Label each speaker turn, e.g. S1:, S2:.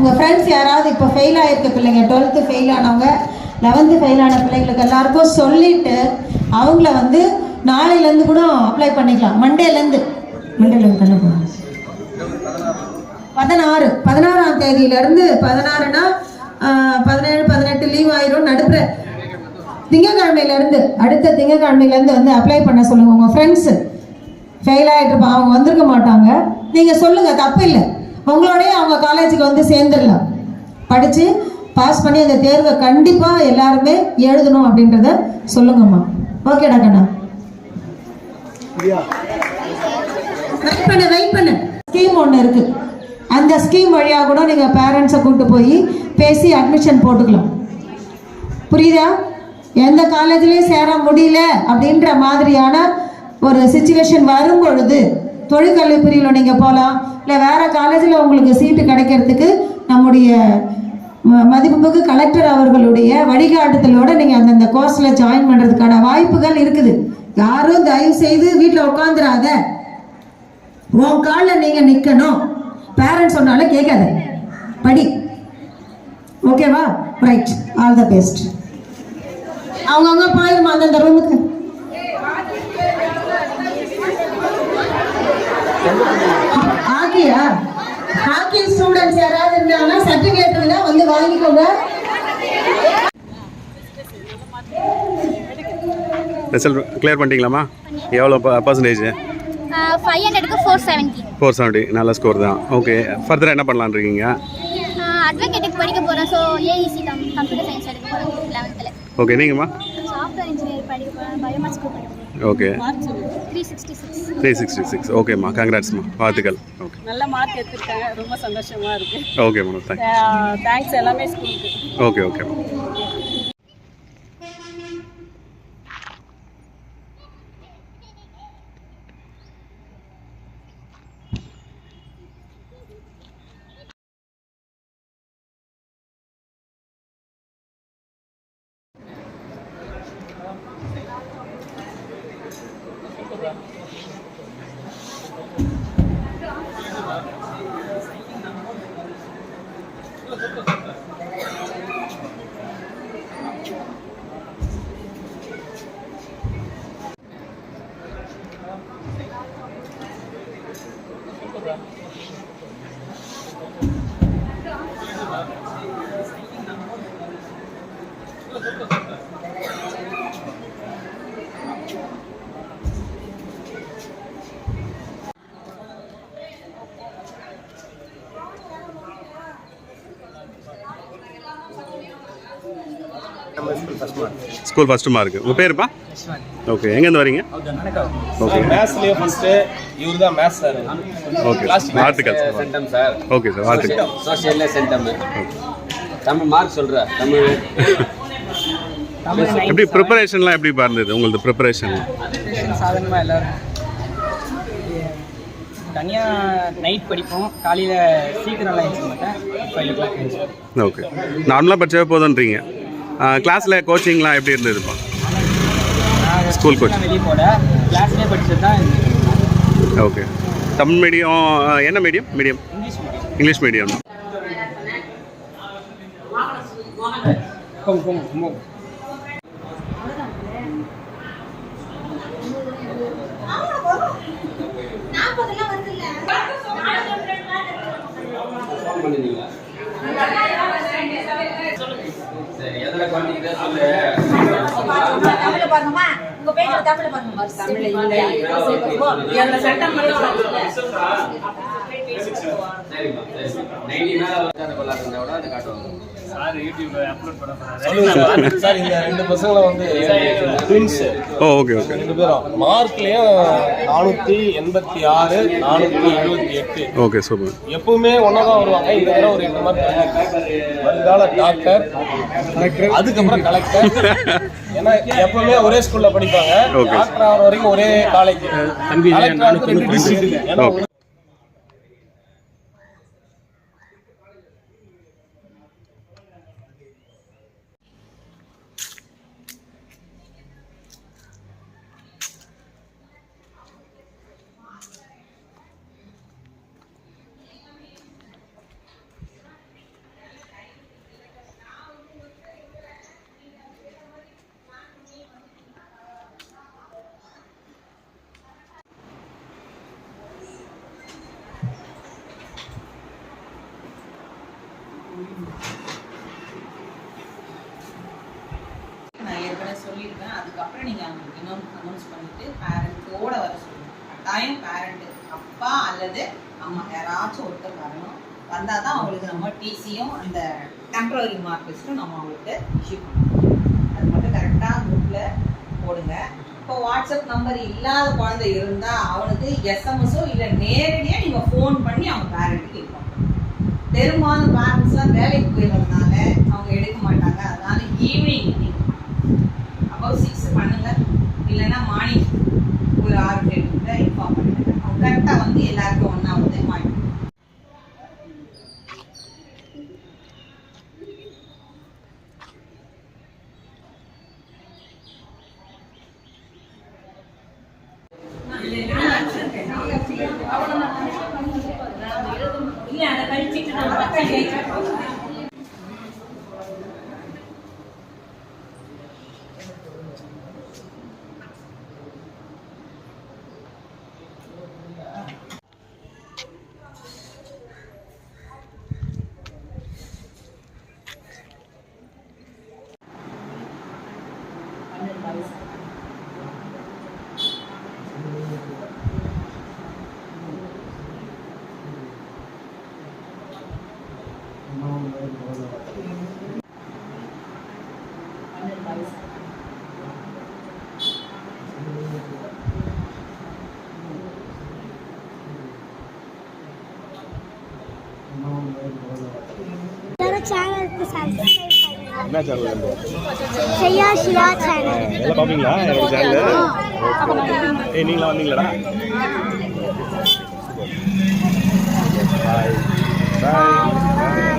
S1: உங்கள் ஃப்ரெண்ட்ஸ் யாராவது இப்போ ஃபெயில் ஆகிருக்க பிள்ளைங்க, 12th ஃபெயில் ஆனவங்க, 11th ஃபெயில் ஆன பிள்ளைங்களுக்கு எல்லாருக்கும் சொல்லிவிட்டு அவங்கள வந்து நாளையிலேருந்து கூட அப்ளை பண்ணிக்கலாம். மண்டேலேருந்து தானே போகணும். 16ஆம் தேதியிலேருந்து 16னா 17 18 லீவ் ஆயிரும். நடுப்புற திங்கக்கிழமையிலேருந்து, அடுத்த திங்கக்கிழமையிலேருந்து வந்து அப்ளை பண்ண சொல்லுங்கள். உங்கள் ஃப்ரெண்ட்ஸு ஃபெயில் ஆகிட்டு இருப்பாங்க, அவங்க வந்திருக்க மாட்டாங்க. நீங்கள் சொல்லுங்கள், தப்பு இல்லை. உங்களோடய அவங்க காலேஜுக்கு வந்து சேர்ந்துடலாம். படித்து பாஸ் பண்ணி அந்த தேர்வை கண்டிப்பாக எல்லாருமே எழுதணும் அப்படின்றத சொல்லுங்கம்மா. ஓகேடா கண்ணா, வெயிட் பண்ணு. ஸ்கீம் ஒன்று இருக்குது. அந்த ஸ்கீம் வழியாக கூட நீங்கள் பேரண்ட்ஸை கூப்பிட்டு போய் பேசி அட்மிஷன் போட்டுக்கலாம். புரியுதா? எந்த காலேஜ்லேயும் சேர முடியல அப்படின்ற மாதிரியான ஒரு சிச்சுவேஷன் வரும் பொழுது தொழிற்கல்வி பிரிவில் நீங்கள் போகலாம். இல்லை வேறு காலேஜில் உங்களுக்கு சீட்டு கிடைக்கிறதுக்கு நம்முடைய மதிப்புமிகு கலெக்டர் அவர்களுடைய வழிகாட்டுதலோடு நீங்கள் அந்தந்த கோர்ஸில் ஜாயின் பண்ணுறதுக்கான வாய்ப்புகள் இருக்குது. யாரும் தயவு செய்து வீட்டில் உட்காந்துடாத, உன் காலில் நீங்கள் நிற்கணும். பேரண்ட்ஸ் சொன்னாலும் கேட்காத, படி. ஓகேவா? Right, all the best. அவங்கவுங்க போயிருமா அந்தந்த ரூமுக்கு. ஹாக்கியா? ஹாக்கி ஸ்டூடெண்ட்ஸ் யாராவது இருந்தாங்கன்னா சர்டிஃபிகேட் இருந்தா வந்து வாங்கிக்கோங்க.
S2: ரிசல்ட் கிளியர் பண்ணிட்டீங்களாம்மா? எவ்வளோ பர்சன்டேஜ்?
S3: 500க்கு 470.
S2: 470, நல்ல ஸ்கோர் தான். ஓகே, ஃபர்தராக என்ன பண்ணலான்னு இருக்கீங்க?
S3: அட்வொகேட்டுக்கு படிக்க போகிறேன். ஸோ ஏஇசி கம்ப்யூட்டர் சயின்ஸ் எடுக்க போகிறேன் 11th.
S2: ஓகே, நீங்கம்மா?
S3: சாஃப்ட்வேர் இன்ஜினியர் படிக்க போகிறேன், பயோமேத்ஸ் குரூப் படிக்க போகிறேன்.
S2: ஓகே,
S3: 366.
S2: ஓகேம்மா, கங்க்ராட்ஸ்மா, வாழ்த்துக்கள். ஓகே,
S4: நல்ல மார்க் எடுத்துருக்காங்க, ரொம்ப சந்தோஷமா இருக்கு.
S2: ஓகே மேடம்,
S4: தேங்க்ஸ் எல்லாமே ஸ்கூலுக்கு.
S2: Okay okay. School first mark. உங்கள் பேருப்பா? ஓகே, எங்கேருந்து வரீங்க? ஓகே,
S5: மேத்ஸ்லயே ஃபர்ஸ்ட் இவர் தான் மேத்ஸ் சார்.
S2: ஓகே, வாழ்த்துக்கள்.
S5: Centum sir.
S2: ஓகே சார், வாழ்த்துக்கள்.
S5: சோஷியல்ல சென்டம். தமிழ் மார்க் சொல்ற தமிழ்.
S2: எப்படி ப்ரிப்பரேஷன்லாம் எப்படி இருந்தது உங்களுக்கு? ப்ரிப்பரேஷன்
S6: சாதாரணமாக எல்லோரும் தனியாக நைட் படிப்போம், காலையில் சீக்கிரம்லாம் எழுத மாட்டேன், 5 o'clock எழுந்துச்சு.
S2: ஓகே, நார்மலாக படிச்சாவே போதுன்றீங்க. கிளாஸில் கோச்சிங்லாம் எப்படி இருந்ததுப்பா? ஸ்கூல் கோச்சிங்
S6: வெளியே போட கிளாஸ்லேயே படிச்சது தான்.
S2: ஓகே, தமிழ் மீடியம் என்ன medium? Medium English medium.
S5: Sir இந்த ரெண்டு பசங்கள வந்து ட்வின்ஸ்.
S2: Okay okay.
S5: ரெண்டு பேரும் மார்க்லயும் 486 478.
S2: Okay, super.
S5: எப்பவுமே ஒன்னா தான் வருவாங்க. இந்த தடவை ஒரு 8 மார்க். வருங்கால டாக்டர், அதுக்கப்புறம் கலெக்டர். ஏன்னா எப்பவுமே ஒரே ஸ்கூல்ல படிப்பாங்க. டாக்டர் ஆகிற வரைக்கும் ஒரே காலேஜ்.
S7: அதுக்கப்புறம் நீங்கள் அவங்களுக்கு அனௌன்ஸ் பண்ணிவிட்டு பேரண்ட்ஸோட வர சொல்லுங்கள். கட்டாயம் பேரண்ட்டு அப்பா அல்லது அம்மா யாராச்சும் ஒருத்தர் வரணும். வந்தால் தான் அவங்களுக்கு நம்ம டிசியும் அந்த டெம்பரரி மார்க் லிஸ்ட்டும் நம்ம அவங்களுக்கு இஷ்யூ பண்ணணும். அது மட்டும் கரெக்டாக குரூப்பில் போடுங்க. இப்போ வாட்ஸ்அப் நம்பர் இல்லாத குழந்தை இருந்தால் அவனுக்கு எஸ்எம்எஸோ இல்லை நேரடியாக நீங்கள் ஃபோன் பண்ணி அவங்க பேரண்ட்டுக்கு இருப்பாங்க. பெரும்பாலும் பேரண்ட்ஸ்லாம் வேலைக்கு போயிடுறதுனால அவங்க எடுக்க மாட்டாங்க. அதனால ஈவினிங் நீங்கள் அப்போ 6 பண்ணுங்கள், இல்லைன்னா மார்னிங் ஒரு 6-8 இன்ஃபார்ம் பண்ணுங்க. அவங்க கரெக்டாக வந்து எல்லாருக்கும் ஒன்றாவது மாறி
S3: சேனலுக்கு சப்ஸ்கிரைப் பண்ணுங்க.
S2: என்ன சேனல்?
S3: செய்யா சிவா சேனல்.
S2: எல்லாம் பார்ப்பீங்களா என்னோட சேனல்? நீங்களா வந்தீங்களாடா? பாய் பாய்.